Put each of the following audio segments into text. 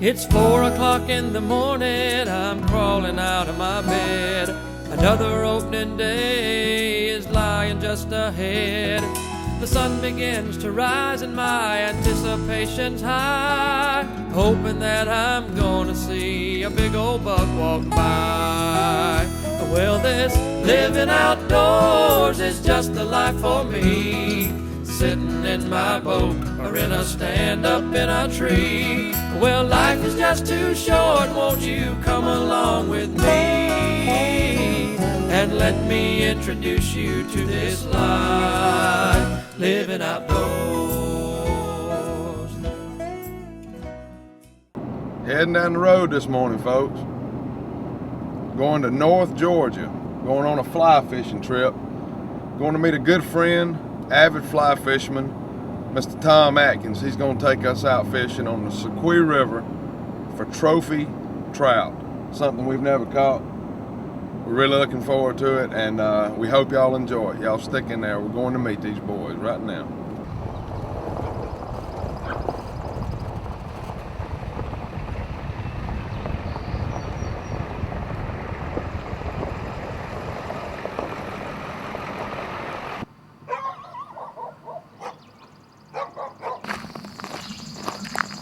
It's 4 o'clock in the morning, I'm crawling out of my bed. Another opening day is lying just ahead. The sun begins to rise and my anticipation's high, hoping that I'm gonna see a big old buck walk by. Well, this living outdoors is just the life for me, sitting in my boat or in a stand up in a tree. Well, life is just too short, won't you come along with me and let me introduce you to this life, living outdoors. Heading down the road this morning, folks. Going to North Georgia, going on a fly fishing trip. Going to meet a good friend, avid fly fisherman, Mr. Tom Atkins. He's going to take us out fishing on the Sequoia River for trophy trout, something we've never caught. We're really looking forward to it, and we hope y'all enjoy it. Y'all stick in there. We're going to meet these boys right now.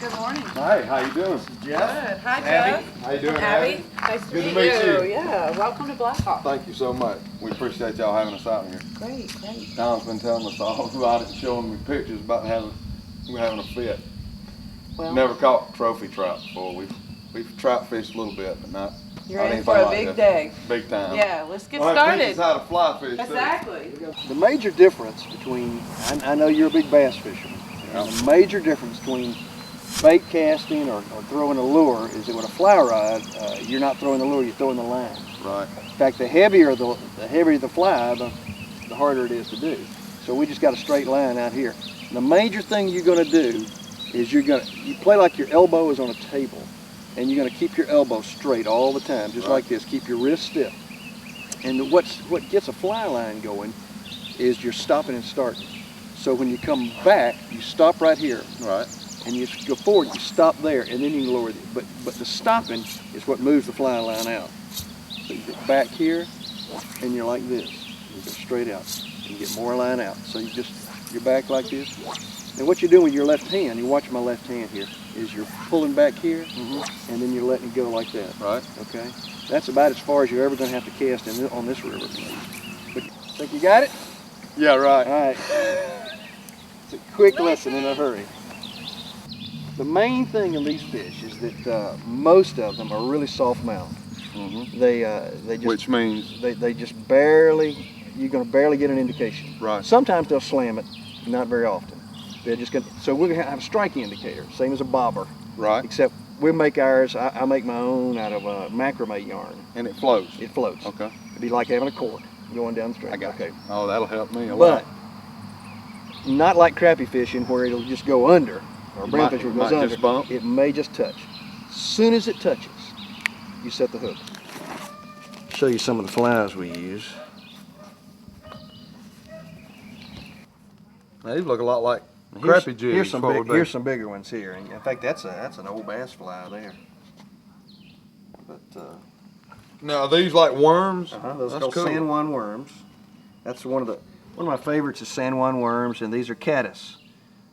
Good morning. Hi, how you doing? Jeff. Good. Hi, Abby. Jeff. How you doing, Abby. Abby? Nice Good to to meet meet you. Yeah, welcome to Blackhawk. Thank you so much. We appreciate y'all having us out here. Great, great. Tom's been telling us all about it and showing me pictures about we're having a fit. Well, Never caught trophy trout before. We've trout fished a little bit, but not you're not in for anything a like big this. day. Big time. Yeah, let's get Well, that teaches started. how to fly fish too. Exactly. The major difference between, I know you're a big bass fisherman, Yeah. and the major difference between bait casting or throwing a lure is that with a fly rod, you're not throwing the lure, you're throwing the line. Right. In fact, the heavier the fly, the harder it is to do. So we just got a straight line out here. And the major thing you're gonna do is you play like your elbow is on a table, and you're gonna keep your elbow straight all the time, just Right. like this. Keep your wrist stiff. And what gets a fly line going is you're stopping and starting. So when you come back, you stop right here, Right. and you go forward, you stop there, and then you can lower it. But the stopping is what moves the fly line out. So you get back here, and you're like this. You go straight out, and you get more line out. So you're back like this. And what you're doing with your left hand, you watch my left hand here, is you're pulling back here, and then you're letting it go like that. Right. Okay? That's about as far as you're ever going to have to cast on this river. But think you got it? Yeah, right. All right. It's a quick lesson in a hurry. The main thing in these fish is that most of them are really soft-mouthed. They just, Which means? they just barely, you're going to barely get an indication. Right. Sometimes they'll slam it, not very often. They're just going to, so we're going to have a striking indicator, same as a bobber. Right. Except we make ours, I make my own out of macrame yarn. And it floats. It floats. Okay. It'd be like having a cork going down the stream. I got okay. you. Oh, that'll help me a But lot. not like crappie fishing where it'll just go under, or brown fish where it goes might under. just bump. It may just touch. As soon as it touches, you set the hook. Show you some of the flies we use. Now, these look a lot like Here's- crappie jigs. Here's some what big, would be. here's some bigger ones here. And in fact, that's an old bass fly there. But Now, are these like worms? those are That's called cool. San Juan worms. That's one of my favorites is San Juan worms, and these are caddis.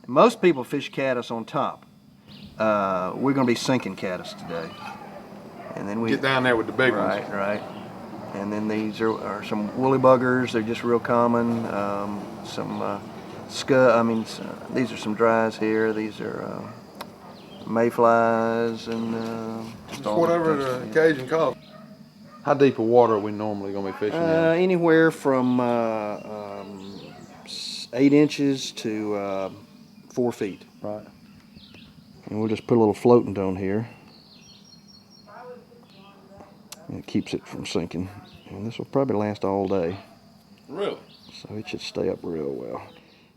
Most people fish caddis on top. We're going to be sinking caddis today. And then we Get down there with the big ones. Right. And then these are some woolly buggers. They're just real common. These are some dries here. These are mayflies and Just whatever the occasion calls. How deep of water are we normally going to be fishing in? anywhere from 8 inches to 4 feet. Right. And we'll just put a little floating down here. And it keeps it from sinking. And this will probably last all day. Really? So it should stay up real well.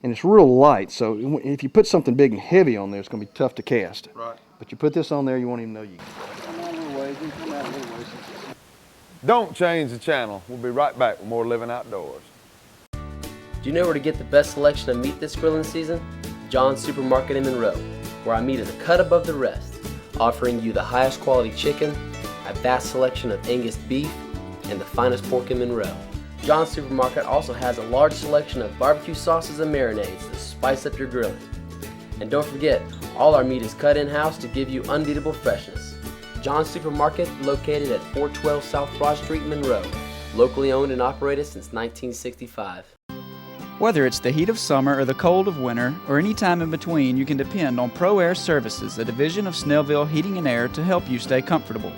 And it's real light, so if you put something big and heavy on there, it's going to be tough to cast. Right. But you put this on there, you won't even know you come out a little ways, you come out a little ways. Don't change the channel. We'll be right back with more Living Outdoors. Do you know where to get the best selection of meat this grilling season? John's Supermarket in Monroe, where our meat is a cut above the rest. offering you the highest quality chicken, a vast selection of Angus beef, and the finest pork in Monroe. John's Supermarket also has a large selection of barbecue sauces and marinades to spice up your grilling. And don't forget, all our meat is cut in-house to give you unbeatable freshness. John's Supermarket, located at 412 South Broad Street, Monroe. Locally owned and operated since 1965. Whether it's the heat of summer or the cold of winter, or any time in between, you can depend on Pro Air Services, a division of Snellville Heating and Air, to help you stay comfortable.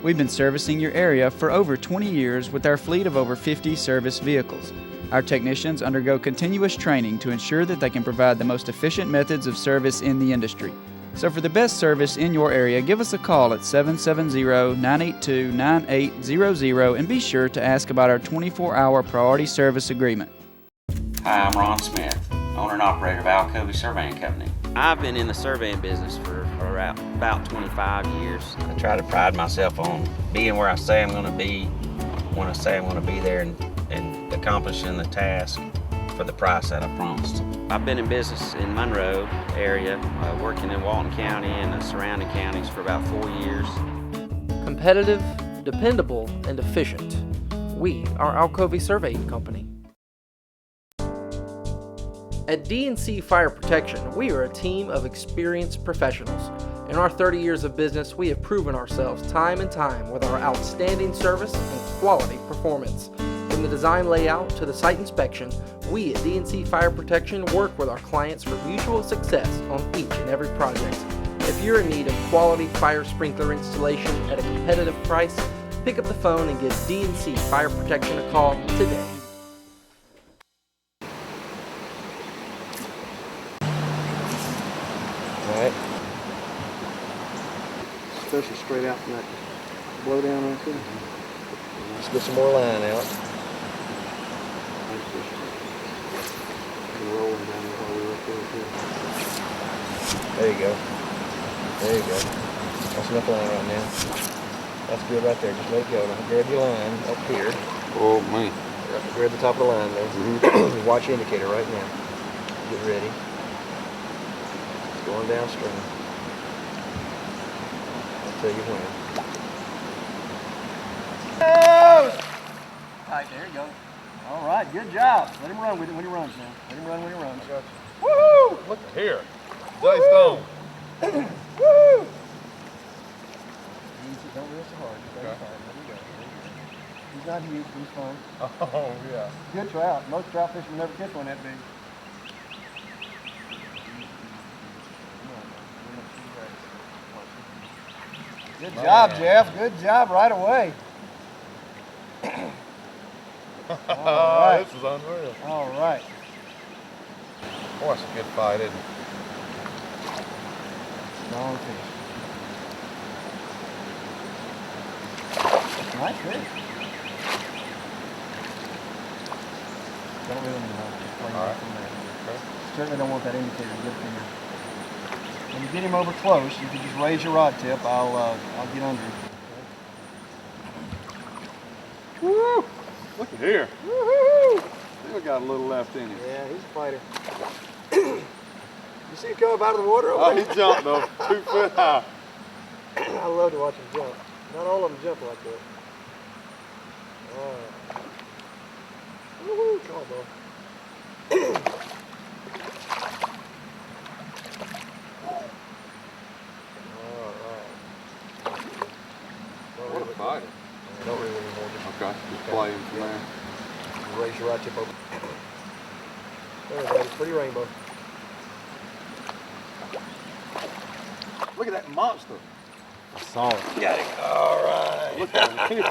We've been servicing your area for over 20 years with our fleet of over 50 service vehicles. Our technicians undergo continuous training to ensure that they can provide the most efficient methods of service in the industry. So for the best service in your area, give us a call at 770-982-9800 and be sure to ask about our 24-hour priority service agreement. Hi, I'm Ron Smith, owner and operator of Alcovey Surveying Company. I've been in the surveying business for about 25 years. I try to pride myself on being where I say I'm going to be, when I say I'm going to be there, and accomplishing the task for the price that I promised. I've been in business in Monroe area, working in Walton County and the surrounding counties for about 4 years. Competitive, dependable, and efficient. We are Alcovey Surveying Company. At D&C Fire Protection, we are a team of experienced professionals. In our 30 years of business, we have proven ourselves time and time with our outstanding service and quality performance. From the design layout to the site inspection, we at D&C Fire Protection work with our clients for mutual success on each and every project. If you're in need of quality fire sprinkler installation at a competitive price, pick up the phone and give D&C Fire Protection a call today. Alright. Especially straight out from that blow down right there. Let's get some more line out. Rolling down the hole right there too. There you go. There you go. That's enough line right now. That's good right there. Just let it go. Now grab your line up here. Oh, man. Grab the top of the line there. Watch your indicator right now. Get ready. Going downstream. I'll tell you when. Alright, there you go. Alright, good job. Let him run with it when he runs now. Let him run when he runs. Woo! Look at here. Jay Stone. Woo! Easy, don't reel so hard. Just okay. Let him go. He's not huge, he's fine. Oh, yeah. Good trout. Most trout fishermen never catch one that big. Good job, Jeff. Good job right away. All right. This is unreal. All right. Boy, that's a good fight, isn't it? Strong fish. Nice fish. Don't reel him in. All right. Okay. Certainly don't want that indicator to get finger. When you get him over close, you can just raise your rod tip. I'll get under him. Woo! Look at here. Woo-hoo! Still got a little left in him. Yeah, he's a fighter. You see him come up out of the water over Oh, there? he jumped though, 2 foot high. I love to watch him jump. Not all of them jump like that. All right. Woo-hoo! Come on, bro. What a fighter. Don't reel anymore. Okay, just play him from there. Raise your rod tip over. There, buddy. Pretty rainbow. Look at that monster. I saw it. Got it. All right. Look at him.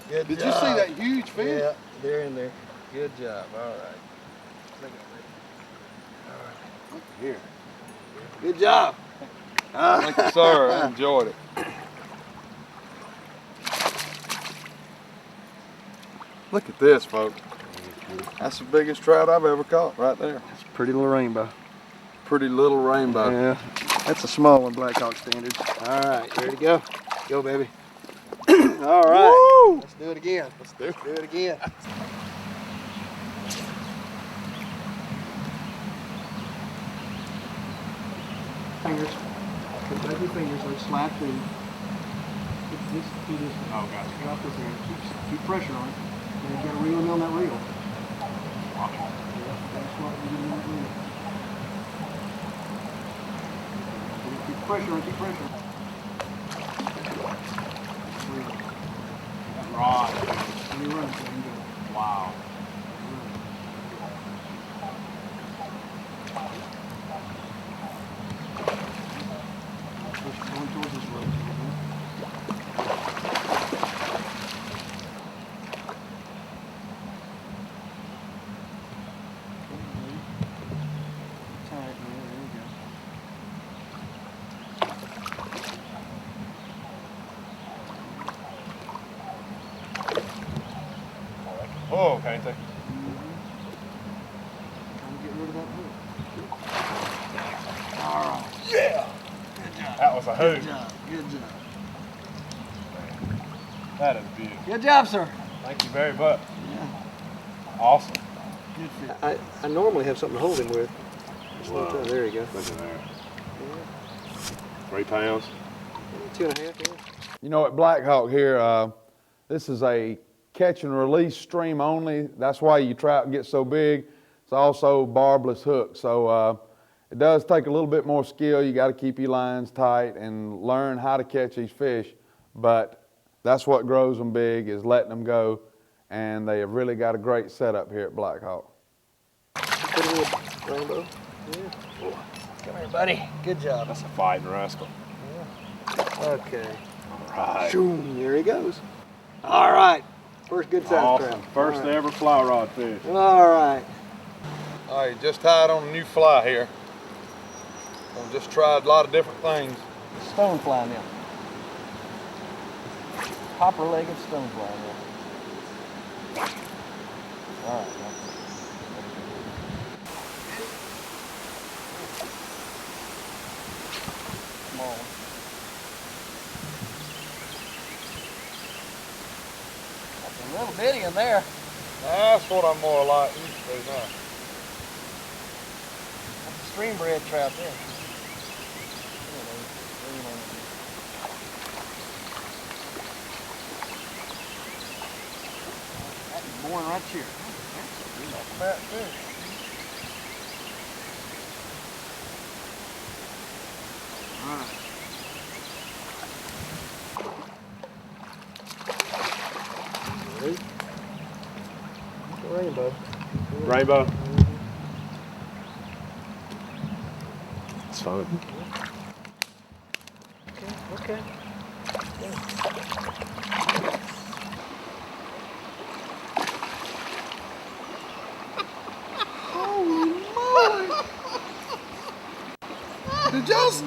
Good Did job. you see that huge fish? Yeah, they're in there. Good job. All right. Look at that. Look at here. Good job. Thank you, sir. I enjoyed it. Look at this, folks. That's the biggest trout I've ever caught right there. It's a pretty little rainbow. Pretty little rainbow. Yeah. That's a small one, Blackhawk standards. All right, ready to go? Go, baby. All right. Woo! Let's do it again. Let's do it again. Fingers. Put both your fingers, let it slide through. Keep this. Oh, gotcha. Drop this in. Keep pressure on it. And you got to reel on that reel. Yeah, that's what you do on that reel. Keep pressure on it, keep pressure. Right. Let me run, so you can go. Wow. Push going towards this rope. Tight, man. There you go. Oh, can't they? Trying to get rid of that hook. All right. Yeah. Good job. That was a hoot. Good job. Good job. That is beautiful. Good job, sir. Thank you very much. Yeah. Awesome. Good fit. I normally have something to hold him with. Wow. There you go. Look at there. 3 pounds. 2.5, yeah. You know, at Blackhawk here, this is a catch and release stream only. That's why your trout get so big. It's also barbless hook. So it does take a little bit more skill. You got to keep your lines tight and learn how to catch these fish. But that's what grows them big, is letting them go. And they have really got a great setup here at Blackhawk. Put it in rainbow. Yeah. Come here, buddy. Good job. That's a fighting rascal. Okay. All right. Shoom, there he goes. All right. First good size Awesome. trout. First All right. ever fly rod fish. All right. All right, just tied on a new fly here. I've just tried a lot of different things. Stone fly now. Copper-legged stone fly now. All right. Small one. That's a little bitty in there. That's what I'm more like used to now. That's a stream bred trout there. That's born right here. That's a fat fish. All right. Ready? Rainbow. Rainbow. It's fun. Okay.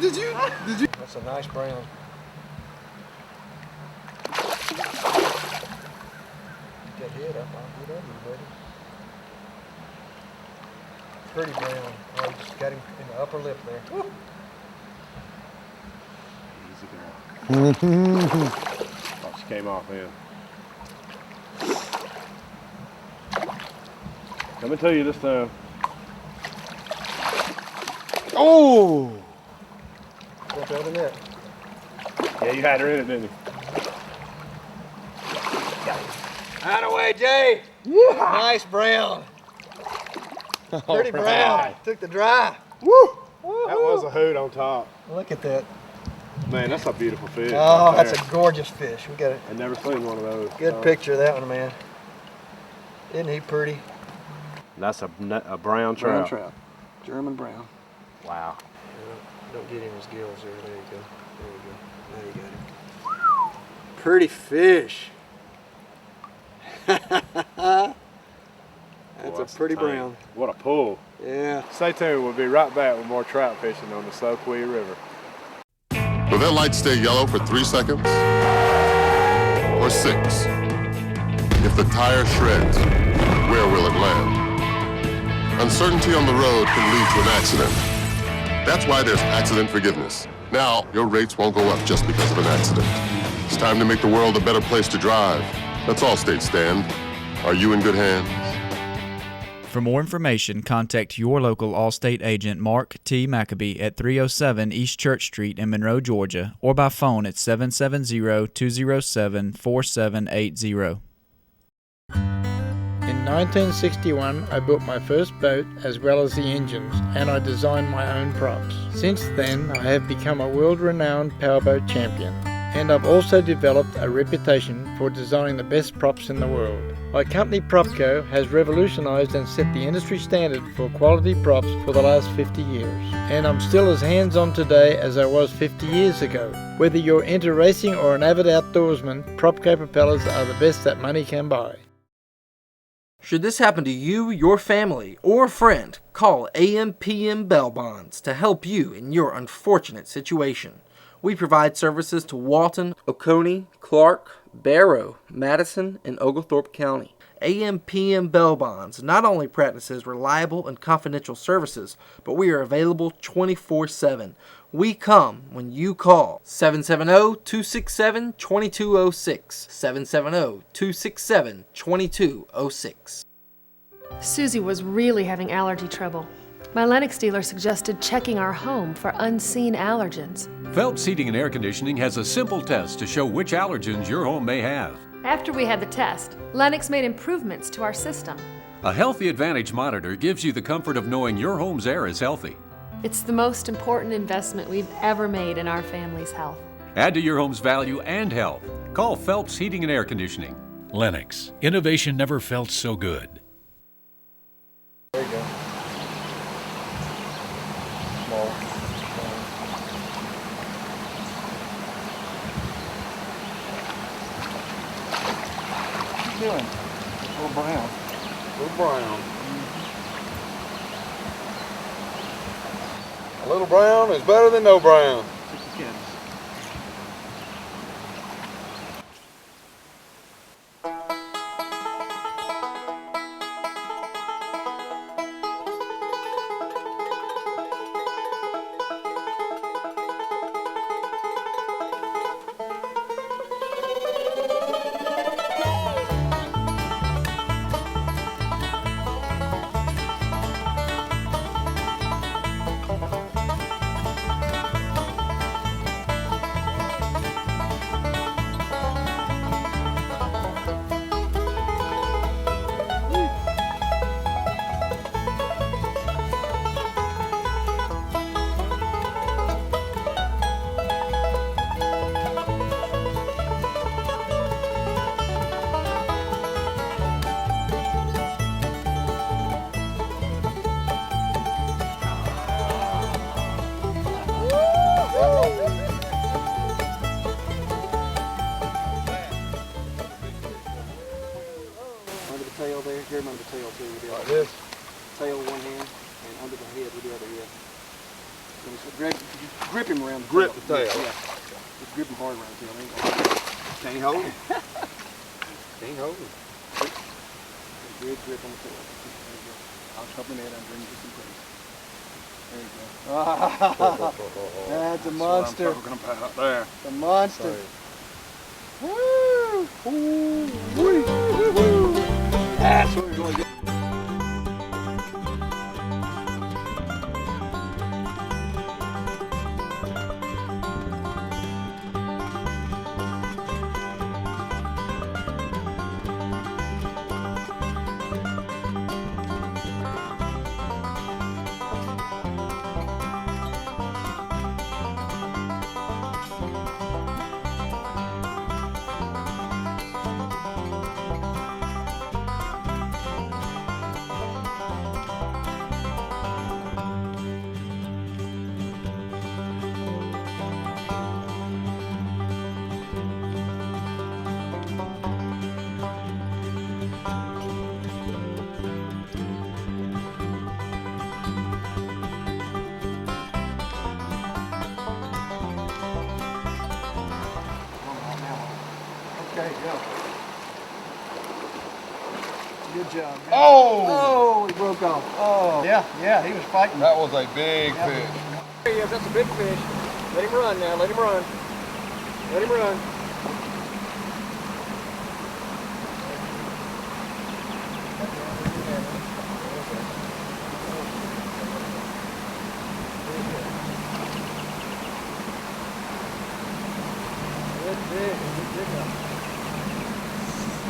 Did you? That's a nice brown. Get that head up, I'll get under you, buddy. Pretty brown. Oh, you just got him in the upper lip there. Woo. Easy girl. Thought she came off in. Coming to you this time. Oh! What's out of net? Yeah, you had her in it, didn't you? Hideaway, Jay. Yeah. Nice brown. Pretty brown. right. Took the dry. Woo! That was a hoot on top. Look at that. Man, that's a beautiful fish. Oh, right that's there. a gorgeous fish. We got a I've never seen one of those. good picture of that one, man. Isn't he pretty? That's a brown trout. Brown trout. German brown. Wow. Don't get him his gills there. There you go. There you go. Now you got him. Pretty fish. That's Boy, a pretty tiny. brown. What a pull. Yeah. Stay tuned. We'll be right back with more trout fishing on the Soquee River. Will their lights stay yellow for 3 seconds? Or 6? If the tire shreds, where will it land? Uncertainty on the road can lead to an accident. That's why there's accident forgiveness. Now, your rates won't go up just because of an accident. It's time to make the world a better place to drive. That's all, State Stand. Are you in good hands? For more information, contact your local Allstate agent Mark T. Maccabee at 307 East Church Street in Monroe, Georgia, or by phone at 770-207-4780. In 1961, I built my first boat as well as the engines, and I designed my own props. Since then, I have become a world-renowned powerboat champion, and I've also developed a reputation for designing the best props in the world. My company Propco has revolutionized and set the industry standard for quality props for the last 50 years. And I'm still as hands-on today as I was 50 years ago. Whether you're into racing or an avid outdoorsman, Propco propellers are the best that money can buy. Should this happen to you, your family, or a friend, call AM/PM Bell Bonds to help you in your unfortunate situation. We provide services to Walton, Oconee, Clark, Barrow, Madison, and Oglethorpe County. AM/PM Bell Bonds not only practices reliable and confidential services, but we are available 24/7. We come when you call 770-267-2206, 770-267-2206. Susie was really having allergy trouble. My Lennox dealer suggested checking our home for unseen allergens. Phelps Heating and Air Conditioning has a simple test to show which allergens your home may have. After we had the test, Lennox made improvements to our system. A Healthy Advantage monitor gives you the comfort of knowing your home's air is healthy. It's the most important investment we've ever made in our family's health. Add to your home's value and health. Call Phelps Heating and Air Conditioning. Lennox. Innovation never felt so good. There you go. Small. What you doing? A little brown. A little brown. A little brown is better than no brown. Tail there, grab him under the tail too. Like this? Tail one hand and under the head with the other, yeah. So grip him around the grip tail. the tail. Yeah. Just grip him hard around the tail. Can't hold him. Can't hold him. Good grip on the tail. There you go. I'll help him in and bring you some place. There you go. That's a monster. That's what I'm talking about there. The monster. Woo! Woo! Woo! Woo! That's what we're going to do. Okay, go. Good job. Man. Oh, he broke off. Oh, yeah, he was fighting. That was a big fish. There he is, that's a big fish. Let him run now, let him run. Let him run.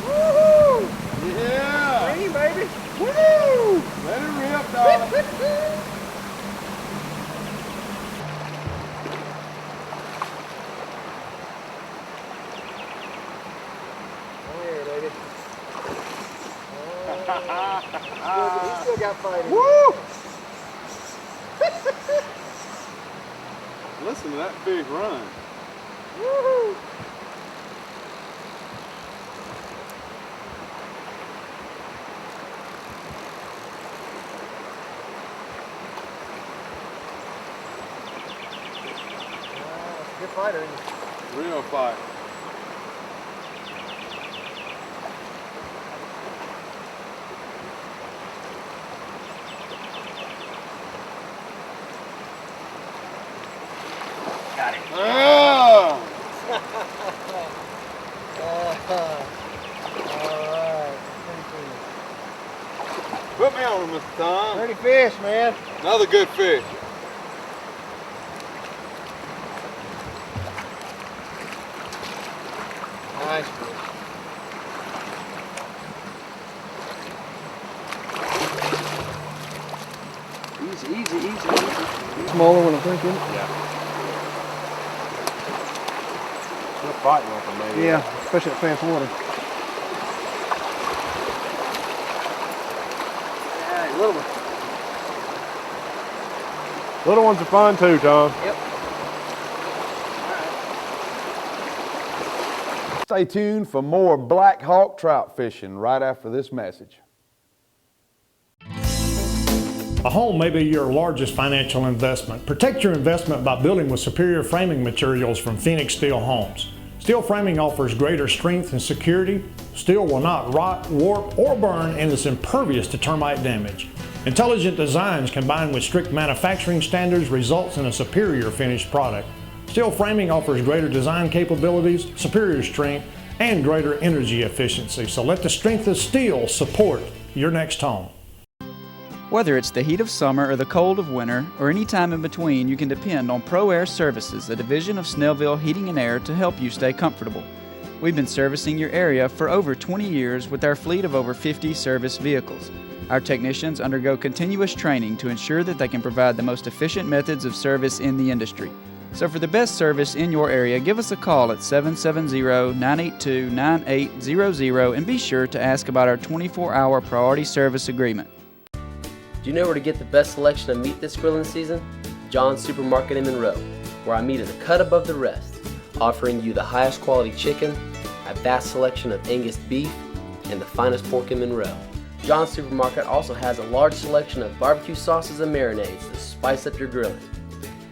Woohoo! Yeah! Green, baby! Woo! Let it rip, darling. Oh yeah, baby. He still got fight in him. Woo! Listen to that big run. Woohoo! Good fighter, isn't he? Real fight. Got it. Oh! Alright. Put me on him, Mr. Tom. Pretty fish, man. Another good fish. Nice fish. Easy. Smaller one, I think, isn't it? Yeah. They're fighting like a man. Yeah, especially at fast water. Yeah, little one. Little ones are fun too, Tom. Yep. Stay tuned for more Blackhawk trout fishing right after this message. A home may be your largest financial investment. Protect your investment by building with superior framing materials from Phoenix Steel Homes. Steel framing offers greater strength and security. Steel will not rot, warp, or burn and is impervious to termite damage. Intelligent designs combined with strict manufacturing standards results in a superior finished product. Steel framing offers greater design capabilities, superior strength, and greater energy efficiency. So let the strength of steel support your next home. Whether it's the heat of summer or the cold of winter, or any time in between, you can depend on Pro Air Services, a division of Snellville Heating and Air, to help you stay comfortable. We've been servicing your area for over 20 years with our fleet of over 50 service vehicles. Our technicians undergo continuous training to ensure that they can provide the most efficient methods of service in the industry. So for the best service in your area, give us a call at 770-982-9800 and be sure to ask about our 24-hour priority service agreement. Do you know where to get the best selection of meat this grilling season? John's Supermarket in Monroe, where our meat is a cut above the rest, offering you the highest quality chicken, a vast selection of Angus beef, and the finest pork in Monroe. John's Supermarket also has a large selection of barbecue sauces and marinades to spice up your grilling.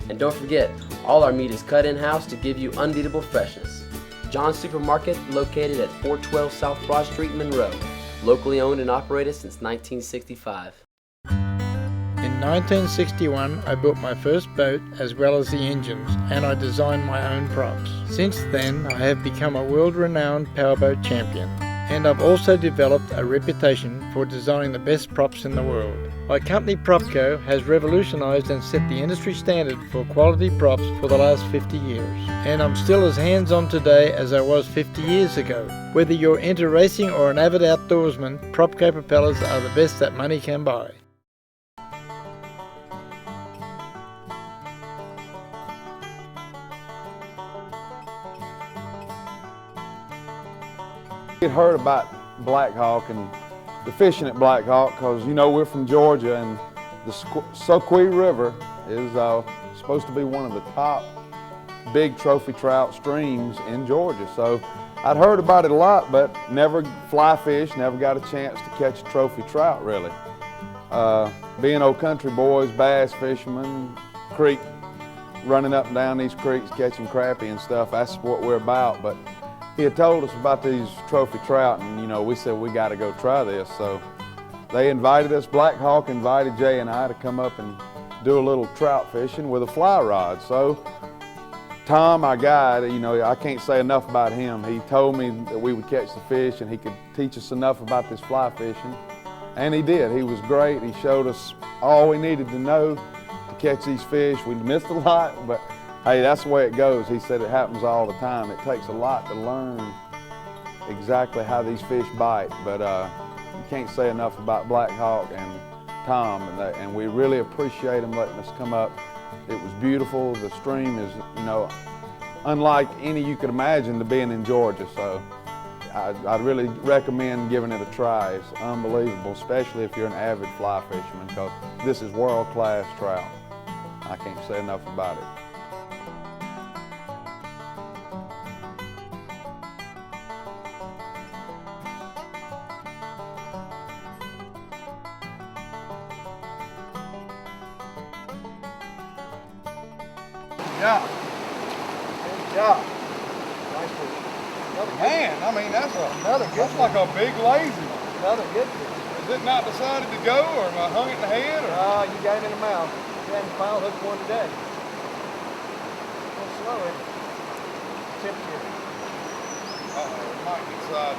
And don't forget, all our meat is cut in-house to give you unbeatable freshness. John's Supermarket, located at 412 South Broad Street, Monroe, locally owned and operated since 1965. In 1961, I built my first boat as well as the engines, and I designed my own props. Since then, I have become a world-renowned powerboat champion, and I've also developed a reputation for designing the best props in the world. My company Propco has revolutionized and set the industry standard for quality props for the last 50 years, and I'm still as hands-on today as I was 50 years ago. Whether you're into racing or an avid outdoorsman, Propco propellers are the best that money can buy. Get heard about Blackhawk and the fishing at Blackhawk because, you know, we're from Georgia and the Soquet River is supposed to be one of the top big trophy trout streams in Georgia. So I'd heard about it a lot, but never fly fish, never got a chance to catch a trophy trout really. Being old country boys, bass fishermen, creek, running up and down these creeks, catching crappie and stuff, that's what we're about. But he had told us about these trophy trout, and you know, we said we got to go try this. So they invited us, Blackhawk invited Jay and I to come up and do a little trout fishing with a fly rod. So Tom, our guide, you know, I can't say enough about him. He told me that we would catch the fish and he could teach us enough about this fly fishing. And he did. He was great. He showed us all we needed to know to catch these fish. We missed a lot, but Hey, that's the way it goes. He said it happens all the time. It takes a lot to learn exactly how these fish bite, but you can't say enough about Blackhawk and Tom, and we really appreciate them letting us come up. It was beautiful. The stream is, you know, unlike any you could imagine to being in Georgia, so I'd really recommend giving it a try. It's unbelievable, especially if you're an avid fly fisherman, because this is world-class trout. I can't say enough about it. Yeah. Good job. Nice fish. Man, I mean, that's like a big lazy one. Another good fish. Is it not decided to go, or am I hung it in the head? Or? You got him in the mouth. You hadn't foul hooked one today. A little slow, isn't it? Tipped here. Uh-oh, it might be side.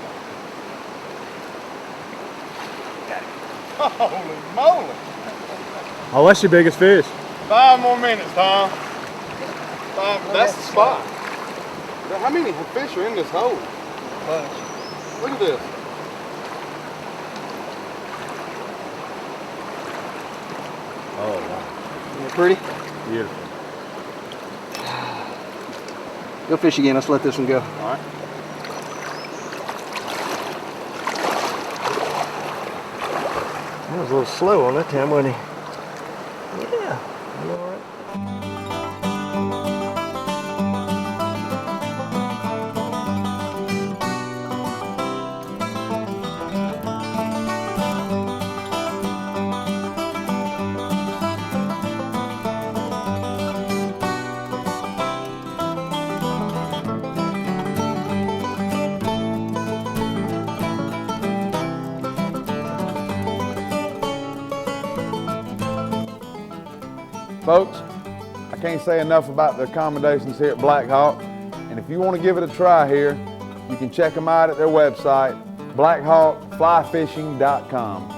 Got it. Holy moly. Oh, that's your biggest fish. 5 more minutes, Tom. That's the spot. How many fish are in this hole? Bunch. Look at this. Oh, wow. Isn't it pretty? Beautiful. Go fish again. Let's let this one go. All right. That was a little slow on that time, wasn't he? Yeah. You all right? Folks, I can't say enough about the accommodations here at Blackhawk, and if you want to give it a try here, you can check them out at their website, blackhawkflyfishing.com.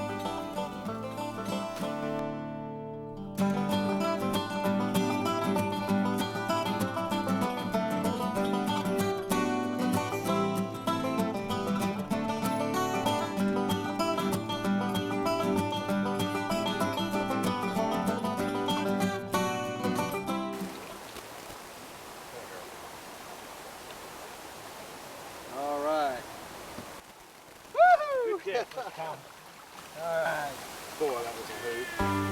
Alright. Boy, that was a hoot.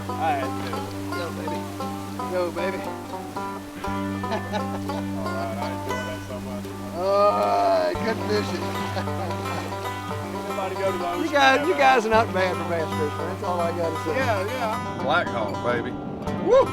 I had to. Go, baby. Go, baby. Alright, I enjoyed that so much. Alright, good fishing. Somebody go to the ocean. You guys are not bad for bass fishing. That's all I gotta say. Yeah. Blackhawk, baby. Woo!